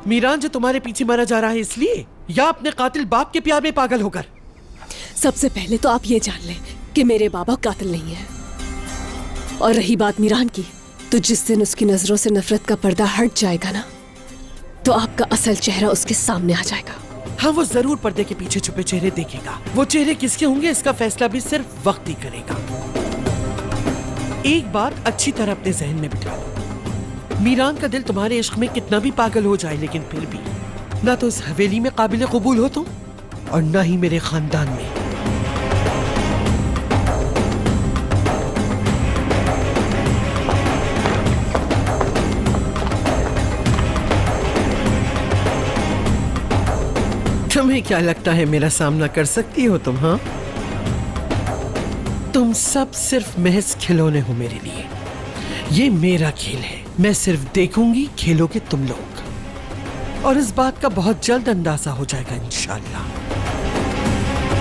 मीरान जो तुम्हारे पीछे मरा जा रहा है इसलिए, या अपने कातिल बाप के प्यार में पागल होकर? सबसे पहले तो आप ये जान लें कि मेरे बाबा कातिल नहीं है। और रही बात मीरान की, तो जिस दिन उसकी नजरों से नफरत का पर्दा हट जाएगा ना, तो आपका असल चेहरा उसके सामने आ जाएगा। हाँ, वो जरूर पर्दे के पीछे छुपे चेहरे देखेगा। वो चेहरे किसके होंगे इसका फैसला भी सिर्फ वक्त ही करेगा। एक बात अच्छी तरह अपने जहन में बिठा लो, मीरान का दिल तुम्हारे इश्क में कितना भी पागल हो जाए, लेकिन फिर भी ना तो इस हवेली में काबिल कबूल हो तुम, और ना ही मेरे खानदान में। तुम्हें क्या लगता है मेरा सामना कर सकती हो तुम? हाँ, तुम सब सिर्फ महज खिलौने हो मेरे लिए। ये मेरा खेल है, मैं सिर्फ देखूंगी, खेलोगे तुम लोग। और इस बात का बहुत जल्द अंदाजा हो जाएगा इंशाल्लाह।